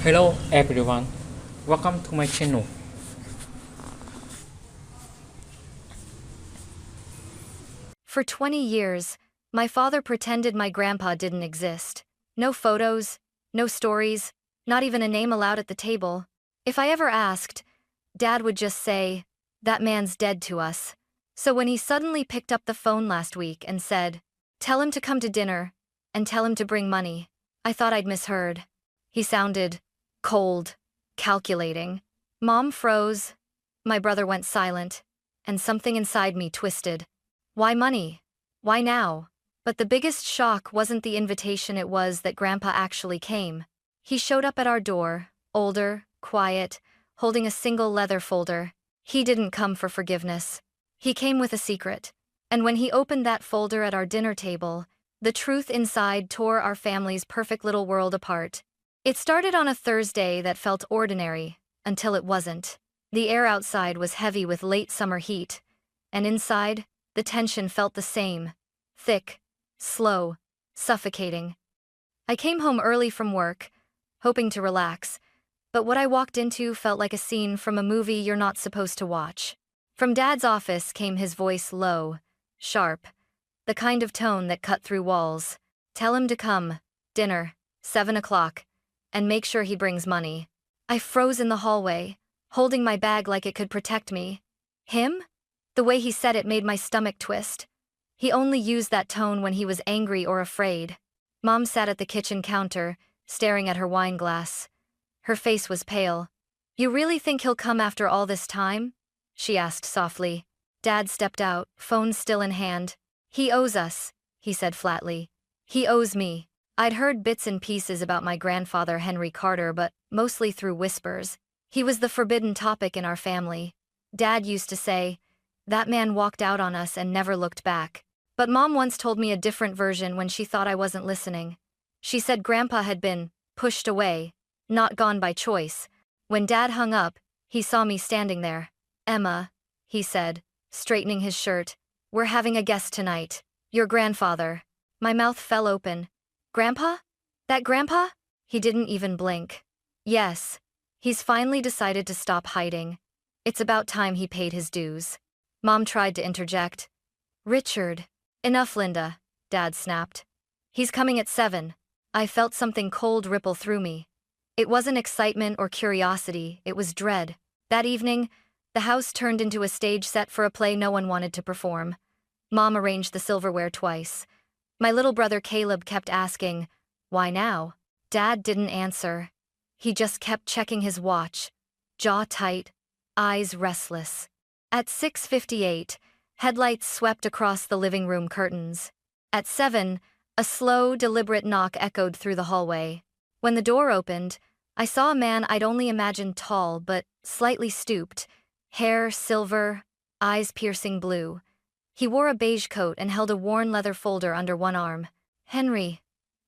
Hello everyone, welcome to my channel. For 20 years, my father pretended my grandpa didn't exist. No photos, no stories, not even a name allowed at the table. If I ever asked, Dad would just say, "That man's dead to us." So when he suddenly picked up the phone last week and said, "Tell him to come to dinner, and tell him to bring money," I thought I'd misheard. He sounded cold, calculating. Mom froze, my brother went silent, and something inside me twisted. Why money? Why now? But the biggest shock wasn't the invitation, it was that Grandpa actually came. He showed up at our door, older, quiet, holding a single leather folder. He didn't come for forgiveness. He came with a secret. And when he opened that folder at our dinner table, the truth inside tore our family's perfect little world apart. It started on a Thursday that felt ordinary, until it wasn't. The air outside was heavy with late summer heat, and inside, the tension felt the same. Thick, slow, suffocating. I came home early from work, hoping to relax, but what I walked into felt like a scene from a movie you're not supposed to watch. From Dad's office came his voice, low, sharp, the kind of tone that cut through walls. "Tell him to come. Dinner, 7 o'clock, and make sure he brings money." I froze in the hallway, holding my bag like it could protect me. Him? The way he said it made my stomach twist. He only used that tone when he was angry or afraid. Mom sat at the kitchen counter, staring at her wine glass. Her face was pale. "You really think he'll come after all this time?" she asked softly. Dad stepped out, phone still in hand. "He owes us," he said flatly. "He owes me." I'd heard bits and pieces about my grandfather Henry Carter, but mostly through whispers. He was the forbidden topic in our family. Dad used to say, "That man walked out on us and never looked back." But Mom once told me a different version when she thought I wasn't listening. She said Grandpa had been pushed away, not gone by choice. When Dad hung up, he saw me standing there. "Emma," he said, straightening his shirt, "we're having a guest tonight. Your grandfather." My mouth fell open. "Grandpa? That Grandpa?" He didn't even blink. "Yes. He's finally decided to stop hiding. It's about time he paid his dues." Mom tried to interject. "Richard." "Enough, Linda," Dad snapped. "He's coming at 7. I felt something cold ripple through me. It wasn't excitement or curiosity, it was dread. That evening, the house turned into a stage set for a play no one wanted to perform. Mom arranged the silverware twice. My little brother Caleb kept asking, "Why now?" Dad didn't answer. He just kept checking his watch, jaw tight, eyes restless. At 6:58, headlights swept across the living room curtains. At 7, a slow, deliberate knock echoed through the hallway. When the door opened, I saw a man I'd only imagined tall but slightly stooped, hair silver, eyes piercing blue. He wore a beige coat and held a worn leather folder under one arm. "Henry,"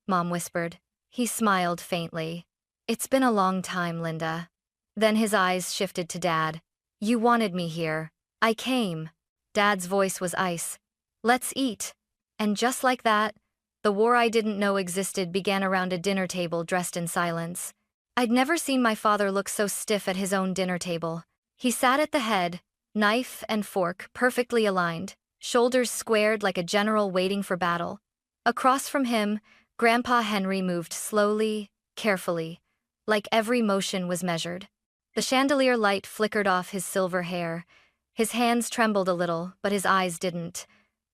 Mom whispered. He smiled faintly. "It's been a long time, Linda." Then his eyes shifted to Dad. "You wanted me here. I came." Dad's voice was ice. "Let's eat." And just like that, the war I didn't know existed began around a dinner table dressed in silence. I'd never seen my father look so stiff at his own dinner table. He sat at the head, knife and fork perfectly aligned, shoulders squared like a general waiting for battle. Across from him, Grandpa Henry moved slowly, carefully, like every motion was measured. The chandelier light flickered off his silver hair. His hands trembled a little, but his eyes didn't.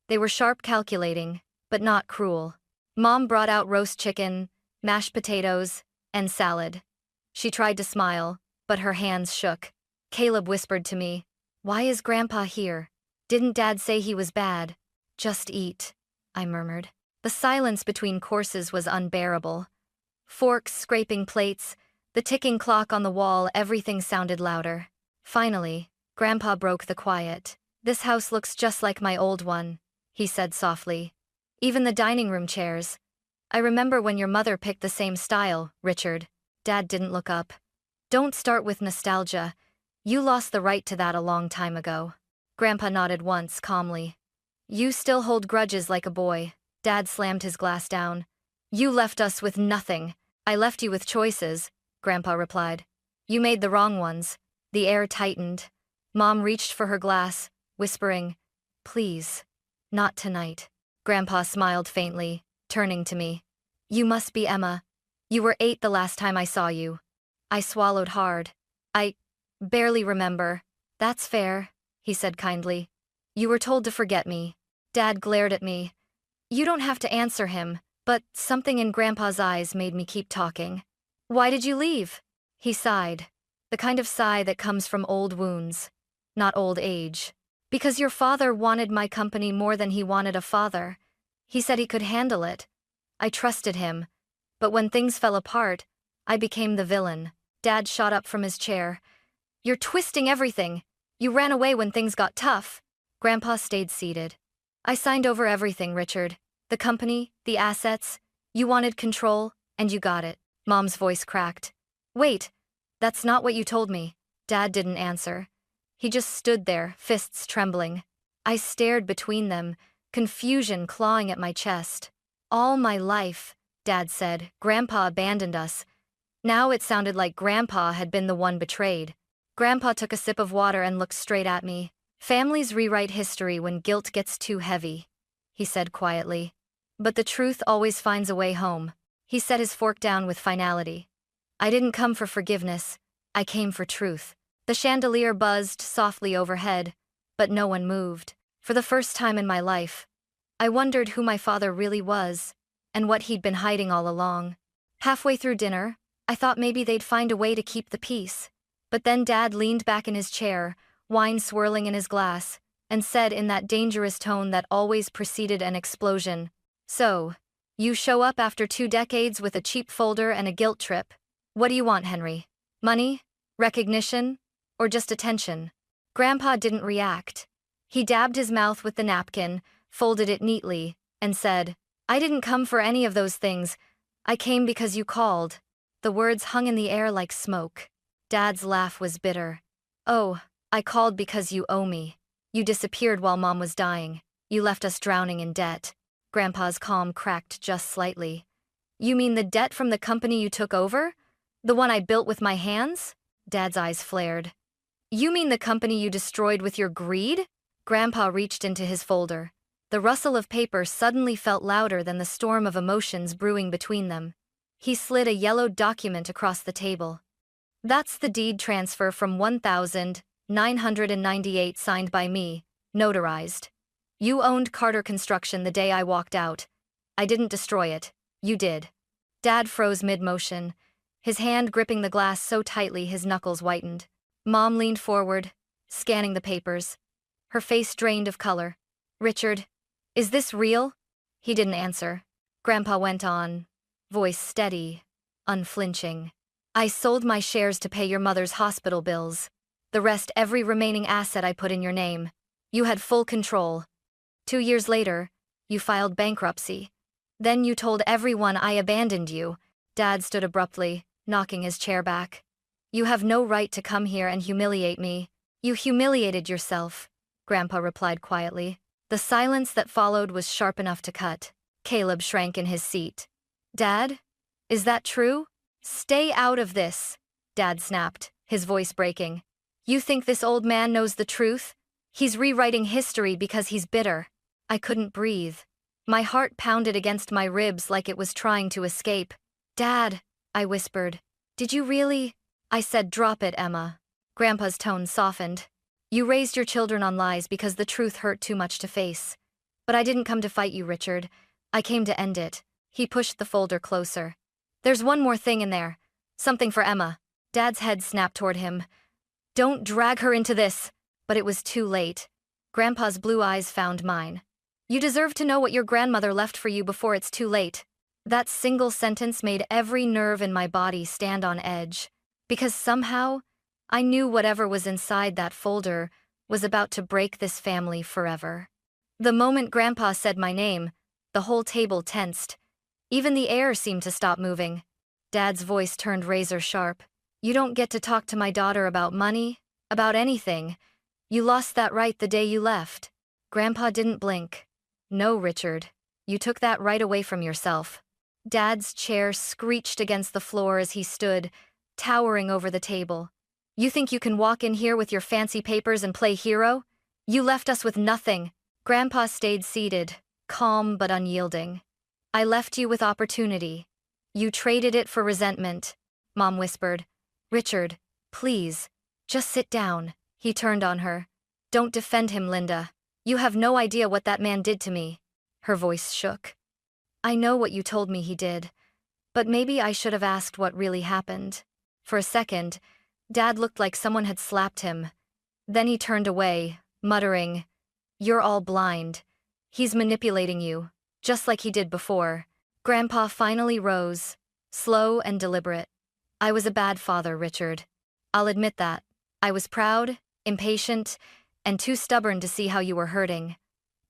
They were sharp, calculating, but not cruel. Mom brought out roast chicken, mashed potatoes, and salad. She tried to smile, but her hands shook. Caleb whispered to me, "Why is Grandpa here? Didn't Dad say he was bad?" "Just eat," I murmured. The silence between courses was unbearable. Forks scraping plates, the ticking clock on the wall, everything sounded louder. Finally, Grandpa broke the quiet. "This house looks just like my old one," he said softly. "Even the dining room chairs. I remember when your mother picked the same style, Richard." Dad didn't look up. "Don't start with nostalgia. You lost the right to that a long time ago." Grandpa nodded once, calmly. "You still hold grudges like a boy." Dad slammed his glass down. "You left us with nothing. I left you with choices. Grandpa replied. You made the wrong ones. The air tightened. Mom reached for her glass, whispering, Please, not tonight. Grandpa smiled faintly, turning to me. You must be Emma. You were 8 the last time I saw you. I swallowed hard. I barely remember. That's fair, he said kindly. You were told to forget me. Dad glared at me. You don't have to answer him, but something in Grandpa's eyes made me keep talking. Why did you leave? He sighed. The kind of sigh that comes from old wounds, not old age. Because your father wanted my company more than he wanted a father. He said he could handle it. I trusted him. But when things fell apart, I became the villain. Dad shot up from his chair. You're twisting everything. You ran away when things got tough. Grandpa stayed seated. I signed over everything, Richard. The company, the assets. You wanted control, and you got it. Mom's voice cracked. Wait, that's not what you told me. Dad didn't answer. He just stood there, fists trembling. I stared between them, confusion clawing at my chest. All my life, Dad said, Grandpa abandoned us. Now it sounded like Grandpa had been the one betrayed. Grandpa took a sip of water and looked straight at me. Families rewrite history when guilt gets too heavy, he said quietly. But the truth always finds a way home. He set his fork down with finality. I didn't come for forgiveness. I came for truth. The chandelier buzzed softly overhead, but no one moved. For the first time in my life, I wondered who my father really was, and what he'd been hiding all along. Halfway through dinner, I thought maybe they'd find a way to keep the peace. But then Dad leaned back in his chair, wine swirling in his glass, and said in that dangerous tone that always preceded an explosion, So, you show up after 2 decades with a cheap folder and a guilt trip. What do you want, Henry? Money? Recognition? Or just attention? Grandpa didn't react. He dabbed his mouth with the napkin, folded it neatly, and said, I didn't come for any of those things. I came because you called. The words hung in the air like smoke. Dad's laugh was bitter. Oh, I called because you owe me. You disappeared while Mom was dying. You left us drowning in debt. Grandpa's calm cracked just slightly. You mean the debt from the company you took over? The one I built with my hands? Dad's eyes flared. You mean the company you destroyed with your greed? Grandpa reached into his folder. The rustle of paper suddenly felt louder than the storm of emotions brewing between them. He slid a yellowed document across the table. That's the deed transfer from 1998 signed by me, notarized. You owned Carter Construction the day I walked out. I didn't destroy it. You did. Dad froze mid-motion, his hand gripping the glass so tightly his knuckles whitened. Mom leaned forward, scanning the papers. Her face drained of color. Richard, is this real? He didn't answer. Grandpa went on, voice steady, unflinching. I sold my shares to pay your mother's hospital bills. The rest every remaining asset I put in your name. You had full control. 2 years later, you filed bankruptcy. Then you told everyone I abandoned you. Dad stood abruptly, knocking his chair back. You have no right to come here and humiliate me. You humiliated yourself, Grandpa replied quietly. The silence that followed was sharp enough to cut. Caleb shrank in his seat. Dad? Is that true? Stay out of this, Dad snapped, his voice breaking. You think this old man knows the truth? He's rewriting history because he's bitter. I couldn't breathe. My heart pounded against my ribs like it was trying to escape. Dad, I whispered. Did you really? I said, drop it, Emma. Grandpa's tone softened. You raised your children on lies because the truth hurt too much to face. But I didn't come to fight you, Richard. I came to end it. He pushed the folder closer. There's one more thing in there. Something for Emma. Dad's head snapped toward him. Don't drag her into this. But it was too late. Grandpa's blue eyes found mine. You deserve to know what your grandmother left for you before it's too late. That single sentence made every nerve in my body stand on edge. Because somehow, I knew whatever was inside that folder was about to break this family forever. The moment Grandpa said my name, the whole table tensed. Even the air seemed to stop moving. Dad's voice turned razor sharp. You don't get to talk to my daughter about money, about anything. You lost that right the day you left. Grandpa didn't blink. No, Richard. You took that right away from yourself. Dad's chair screeched against the floor as he stood, towering over the table. You think you can walk in here with your fancy papers and play hero? You left us with nothing. Grandpa stayed seated, calm but unyielding. I left you with opportunity. You traded it for resentment, Mom whispered. Richard, please, just sit down. He turned on her. Don't defend him, Linda. You have no idea what that man did to me. Her voice shook. I know what you told me he did, but maybe I should have asked what really happened. For a second, Dad looked like someone had slapped him. Then he turned away, muttering, You're all blind. He's manipulating you, just like he did before. Grandpa finally rose, slow and deliberate. I was a bad father, Richard. I'll admit that. I was proud, impatient, and too stubborn to see how you were hurting.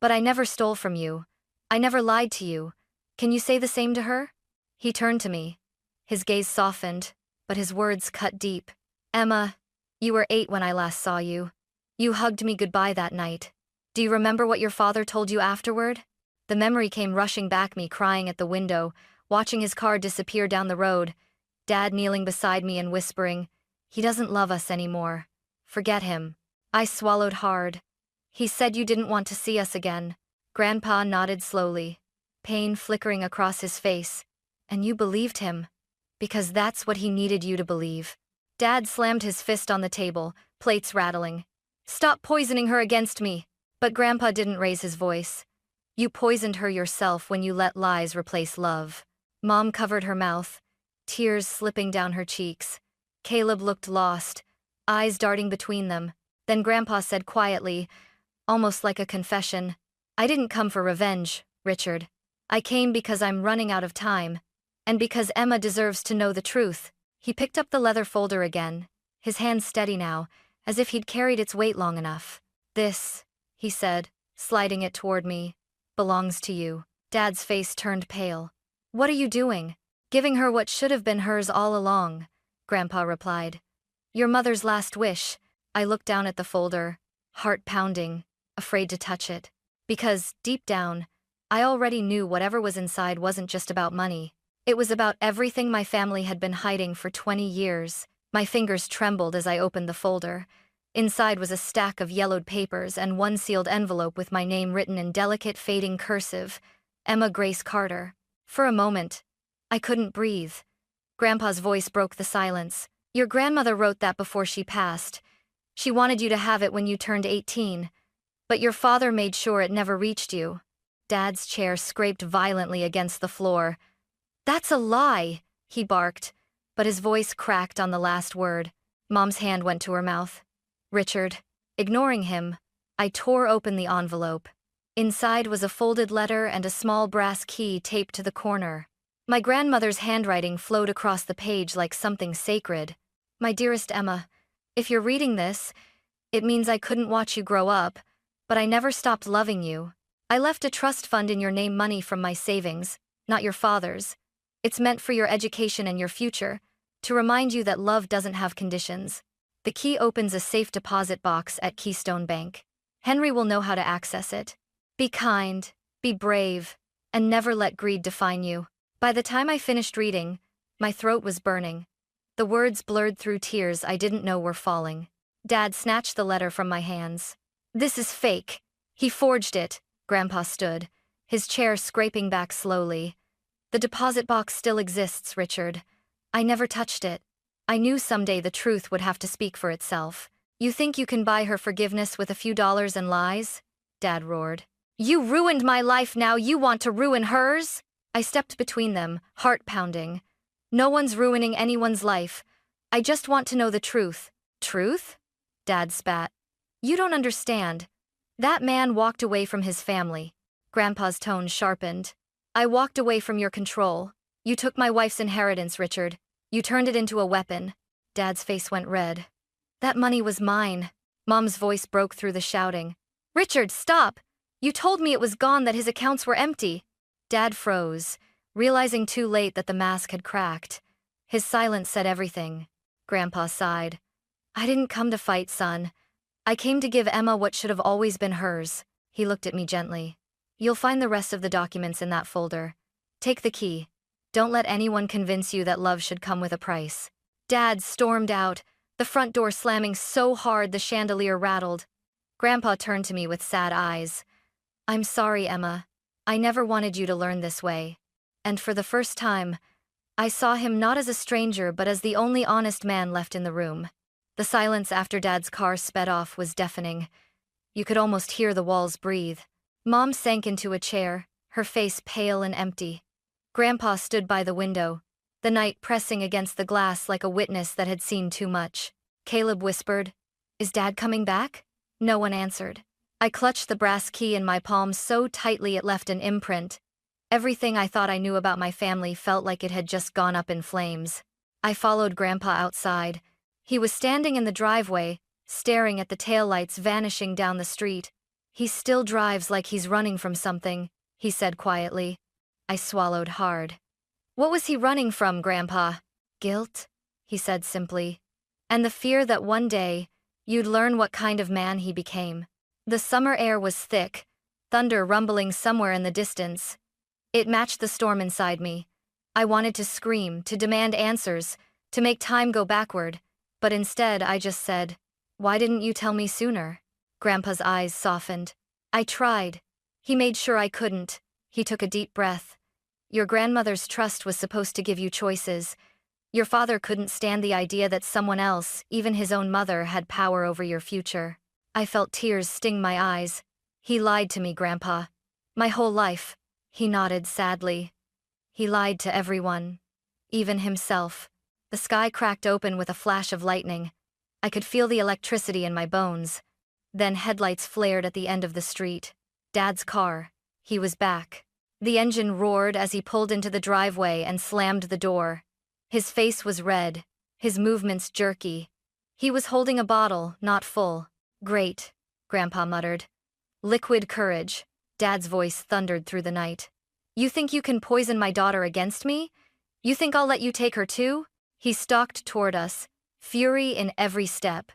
But I never stole from you. I never lied to you. Can you say the same to her? He turned to me. His gaze softened, but his words cut deep. Emma, you were 8 when I last saw you. You hugged me goodbye that night. Do you remember what your father told you afterward? The memory came rushing back, me crying at the window, watching his car disappear down the road, Dad kneeling beside me and whispering, He doesn't love us anymore. Forget him. I swallowed hard. He said you didn't want to see us again. Grandpa nodded slowly, pain flickering across his face. And you believed him. Because that's what he needed you to believe. Dad slammed his fist on the table, plates rattling. Stop poisoning her against me. But Grandpa didn't raise his voice. You poisoned her yourself when you let lies replace love. Mom covered her mouth, tears slipping down her cheeks. Caleb looked lost, eyes darting between them. Then Grandpa said quietly, almost like a confession, I didn't come for revenge, Richard. I came because I'm running out of time. And because Emma deserves to know the truth. He picked up the leather folder again, his hand steady now, as if he'd carried its weight long enough. This, he said, sliding it toward me, belongs to you. Dad's face turned pale. What are you doing? Giving her what should have been hers all along, Grandpa replied. Your mother's last wish. I looked down at the folder, heart pounding, afraid to touch it. Because, deep down, I already knew whatever was inside wasn't just about money. It was about everything my family had been hiding for 20 years. My fingers trembled as I opened the folder. Inside was a stack of yellowed papers and one sealed envelope with my name written in delicate, fading cursive, Emma Grace Carter. For a moment, I couldn't breathe. Grandpa's voice broke the silence. Your grandmother wrote that before she passed. She wanted you to have it when you turned 18. But your father made sure it never reached you. Dad's chair scraped violently against the floor. That's a lie, he barked, but his voice cracked on the last word. Mom's hand went to her mouth. Richard, ignoring him, I tore open the envelope. Inside was a folded letter and a small brass key taped to the corner. My grandmother's handwriting flowed across the page like something sacred. My dearest Emma, if you're reading this, it means I couldn't watch you grow up, but I never stopped loving you. I left a trust fund in your name, money from my savings, not your father's. It's meant for your education and your future, to remind you that love doesn't have conditions. The key opens a safe deposit box at Keystone Bank. Henry will know how to access it. Be kind, be brave, and never let greed define you. By the time I finished reading, my throat was burning. The words blurred through tears I didn't know were falling. Dad snatched the letter from my hands. This is fake. He forged it. Grandpa stood, his chair scraping back slowly. The deposit box still exists, Richard. I never touched it. I knew someday the truth would have to speak for itself. You think you can buy her forgiveness with a few dollars and lies? Dad roared. You ruined my life, now you want to ruin hers? I stepped between them, heart pounding. No one's ruining anyone's life. I just want to know the truth. Truth? Dad spat. You don't understand. That man walked away from his family. Grandpa's tone sharpened. I walked away from your control. You took my wife's inheritance, Richard. You turned it into a weapon. Dad's face went red. That money was mine. Mom's voice broke through the shouting. Richard, stop! You told me it was gone, that his accounts were empty. Dad froze, realizing too late that the mask had cracked. His silence said everything. Grandpa sighed. I didn't come to fight, son. I came to give Emma what should have always been hers. He looked at me gently. You'll find the rest of the documents in that folder. Take the key. Don't let anyone convince you that love should come with a price. Dad stormed out, the front door slamming so hard the chandelier rattled. Grandpa turned to me with sad eyes. "I'm sorry, Emma. I never wanted you to learn this way." And for the first time, I saw him not as a stranger but as the only honest man left in the room. The silence after Dad's car sped off was deafening. You could almost hear the walls breathe. Mom sank into a chair, her face pale and empty. Grandpa stood by the window, the night pressing against the glass like a witness that had seen too much. Caleb whispered, "Is Dad coming back?" No one answered. I clutched the brass key in my palm so tightly it left an imprint. Everything I thought I knew about my family felt like it had just gone up in flames. I followed Grandpa outside. He was standing in the driveway, staring at the taillights vanishing down the street. "He still drives like he's running from something," he said quietly. I swallowed hard. "What was he running from, Grandpa?" "Guilt," he said simply. "And the fear that one day, you'd learn what kind of man he became." The summer air was thick, thunder rumbling somewhere in the distance. It matched the storm inside me. I wanted to scream, to demand answers, to make time go backward, but instead I just said, "Why didn't you tell me sooner?" Grandpa's eyes softened. "I tried." He made sure I couldn't. He took a deep breath. "Your grandmother's trust was supposed to give you choices. Your father couldn't stand the idea that someone else, even his own mother, had power over your future." I felt tears sting my eyes. "He lied to me, Grandpa. My whole life." He nodded sadly. "He lied to everyone. Even himself." The sky cracked open with a flash of lightning. I could feel the electricity in my bones. Then headlights flared at the end of the street. Dad's car. He was back. The engine roared as he pulled into the driveway and slammed the door. His face was red, his movements jerky. He was holding a bottle, not full. "Great," Grandpa muttered. "Liquid courage." Dad's voice thundered through the night. "You think you can poison my daughter against me? You think I'll let you take her too?" He stalked toward us, fury in every step.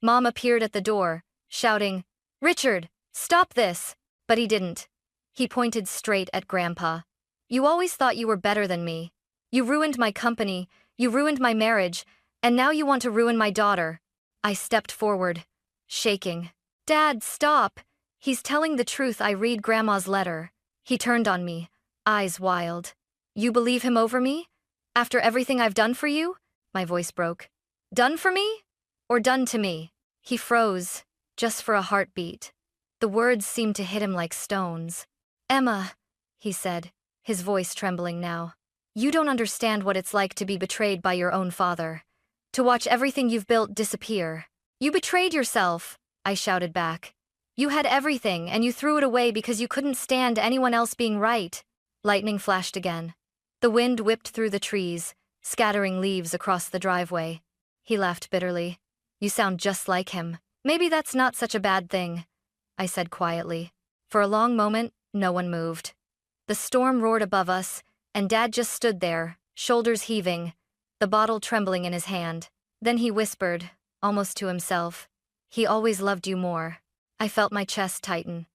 Mom appeared at the door, shouting, "Richard, stop this!" But he didn't. He pointed straight at Grandpa. "You always thought you were better than me. You ruined my company, you ruined my marriage, and now you want to ruin my daughter." I stepped forward, shaking. "Dad, stop! He's telling the truth. I read Grandma's letter." He turned on me, eyes wild. "You believe him over me? After everything I've done for you?" My voice broke. "Done for me? Or done to me?" He froze, just for a heartbeat. The words seemed to hit him like stones. "Emma," he said, his voice trembling now. "You don't understand what it's like to be betrayed by your own father. To watch everything you've built disappear." "You betrayed yourself," I shouted back. "You had everything and you threw it away because you couldn't stand anyone else being right." Lightning flashed again. The wind whipped through the trees, scattering leaves across the driveway. He laughed bitterly. "You sound just like him." "Maybe that's not such a bad thing," I said quietly. For a long moment, no one moved. The storm roared above us, and Dad just stood there, shoulders heaving, the bottle trembling in his hand. Then he whispered, almost to himself, "He always loved you more." I felt my chest tighten.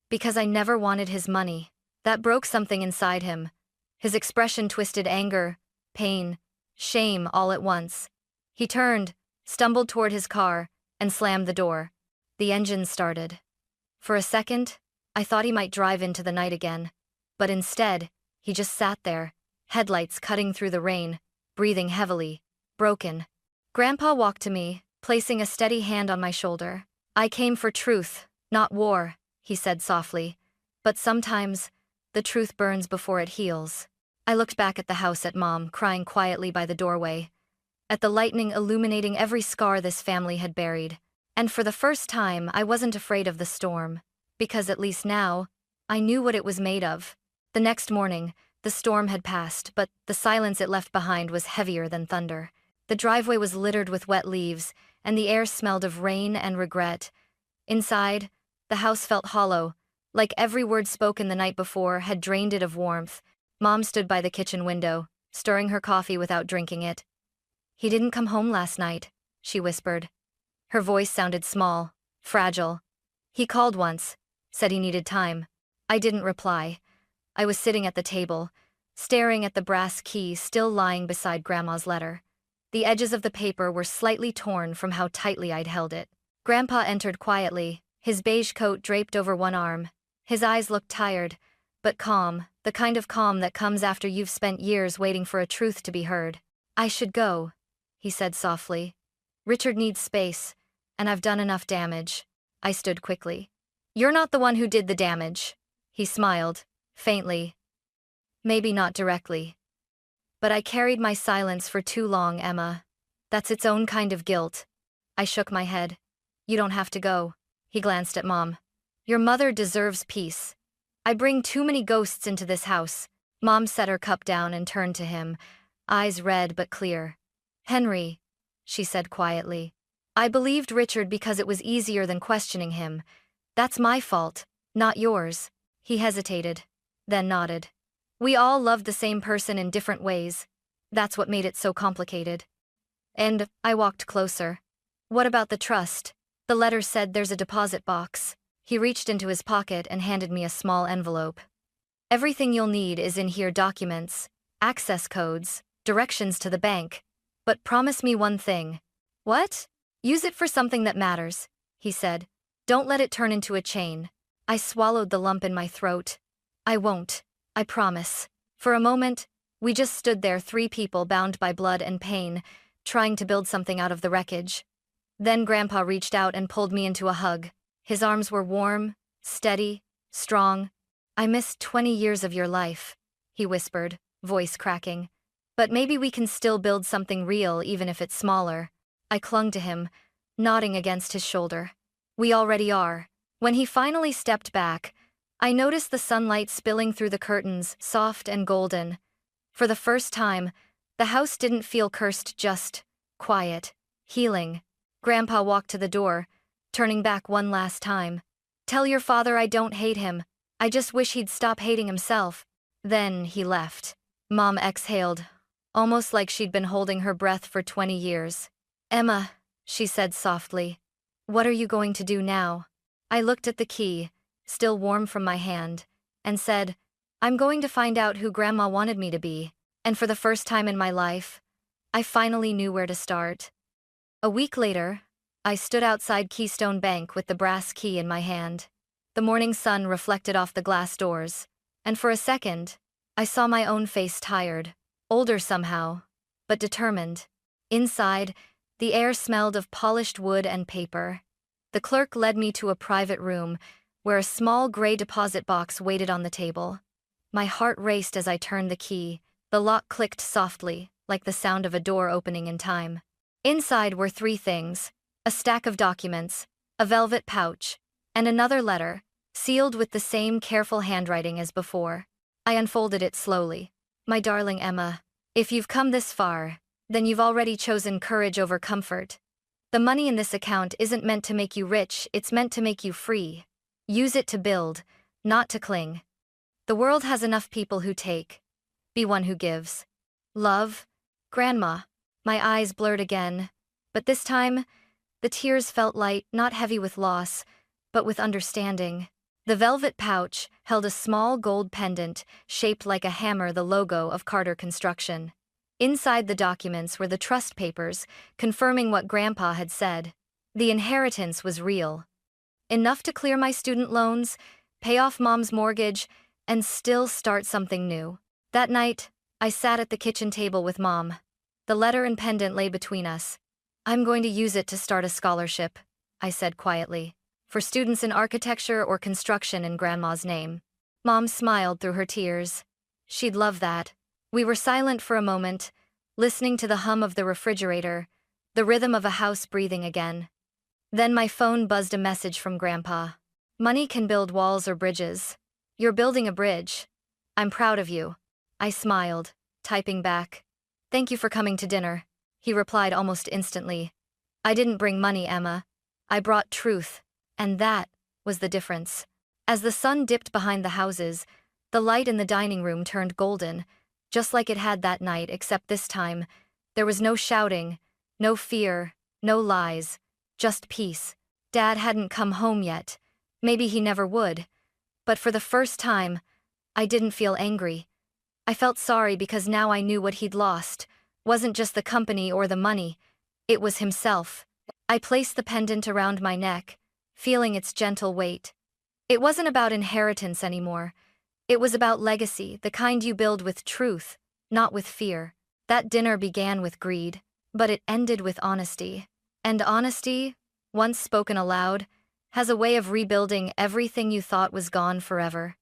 Because I never wanted his money. That broke something inside him. His expression twisted anger, pain, shame all at once. He turned, stumbled toward his car, and slammed the door. The engine started. For a second, I thought he might drive into the night again. But instead, he just sat there, headlights cutting through the rain, breathing heavily, broken. Grandpa walked to me, placing a steady hand on my shoulder. "I came for truth, not war," he said softly. "But sometimes, the truth burns before it heals." I looked back at the house at Mom, crying quietly by the doorway, at the lightning illuminating every scar this family had buried. And for the first time, I wasn't afraid of the storm, because at least now, I knew what it was made of. The next morning, the storm had passed, but the silence it left behind was heavier than thunder. The driveway was littered with wet leaves, and the air smelled of rain and regret. Inside, the house felt hollow, like every word spoken the night before had drained it of warmth. Mom stood by the kitchen window, stirring her coffee without drinking it. "He didn't come home last night," she whispered. Her voice sounded small, fragile. "He called once, said he needed time." I didn't reply. I was sitting at the table, staring at the brass key still lying beside Grandma's letter. The edges of the paper were slightly torn from how tightly I'd held it. Grandpa entered quietly, his beige coat draped over one arm. His eyes looked tired, but calm, the kind of calm that comes after you've spent years waiting for a truth to be heard. "I should go," he said softly. "Richard needs space, and I've done enough damage." I stood quickly. "You're not the one who did the damage." He smiled, faintly. "Maybe not directly. But I carried my silence for too long, Emma. That's its own kind of guilt." I shook my head. "You don't have to go." He glanced at Mom. "Your mother deserves peace. I bring too many ghosts into this house." Mom set her cup down and turned to him, eyes red but clear. "Henry," she said quietly, "I believed Richard because it was easier than questioning him. That's my fault, not yours." He hesitated, then nodded. "We all loved the same person in different ways. That's what made it so complicated." And I walked closer. "What about the trust? The letter said there's a deposit box." He reached into his pocket and handed me a small envelope. "Everything you'll need is in here: documents, access codes, directions to the bank. But promise me one thing." "What?" "Use it for something that matters," he said. "Don't let it turn into a chain." I swallowed the lump in my throat. "I won't. I promise." For a moment, we just stood there, three people bound by blood and pain, trying to build something out of the wreckage. Then Grandpa reached out and pulled me into a hug. His arms were warm, steady, strong. "I missed 20 years of your life," he whispered, voice cracking. "But maybe we can still build something real even if it's smaller." I clung to him, nodding against his shoulder. "We already are." When he finally stepped back, I noticed the sunlight spilling through the curtains, soft and golden. For the first time, the house didn't feel cursed, just quiet, healing. Grandpa walked to the door, turning back one last time. "Tell your father I don't hate him. I just wish he'd stop hating himself." Then he left. Mom exhaled, almost like she'd been holding her breath for 20 years. "Emma," she said softly, "what are you going to do now?" I looked at the key, still warm from my hand, and said, "I'm going to find out who Grandma wanted me to be." And for the first time in my life, I finally knew where to start. A week later, I stood outside Keystone Bank with the brass key in my hand. The morning sun reflected off the glass doors, and for a second, I saw my own face, tired, older somehow, but determined. Inside, the air smelled of polished wood and paper. The clerk led me to a private room, where a small gray deposit box waited on the table. My heart raced as I turned the key. The lock clicked softly, like the sound of a door opening in time. Inside were three things: a stack of documents, a velvet pouch, and another letter, sealed with the same careful handwriting as before. I unfolded it slowly. "My darling Emma, if you've come this far, then you've already chosen courage over comfort. The money in this account isn't meant to make you rich, it's meant to make you free. Use it to build, not to cling. The world has enough people who take. Be one who gives. Love, Grandma." My eyes blurred again, but this time, the tears felt light, not heavy with loss, but with understanding. The velvet pouch held a small gold pendant shaped like a hammer, the logo of Carter Construction. Inside the documents were the trust papers, confirming what Grandpa had said. The inheritance was real. Enough to clear my student loans, pay off Mom's mortgage, and still start something new. That night, I sat at the kitchen table with Mom. The letter and pendant lay between us. "I'm going to use it to start a scholarship," I said quietly, "for students in architecture or construction in Grandma's name." Mom smiled through her tears. "She'd love that." We were silent for a moment, listening to the hum of the refrigerator, the rhythm of a house breathing again. Then my phone buzzed, a message from Grandpa. "Money can build walls or bridges. You're building a bridge. I'm proud of you." I smiled, typing back, "Thank you for coming to dinner." He replied almost instantly, "I didn't bring money, Emma. I brought truth." And that was the difference. As the sun dipped behind the houses, the light in the dining room turned golden, just like it had that night, except this time, there was no shouting, no fear, no lies, just peace. Dad hadn't come home yet. Maybe he never would. But for the first time, I didn't feel angry. I felt sorry because now I knew what he'd lost, wasn't just the company or the money, it was himself. I placed the pendant around my neck, feeling its gentle weight. It wasn't about inheritance anymore. It was about legacy, the kind you build with truth, not with fear. That dinner began with greed, but it ended with honesty. And honesty, once spoken aloud, has a way of rebuilding everything you thought was gone forever.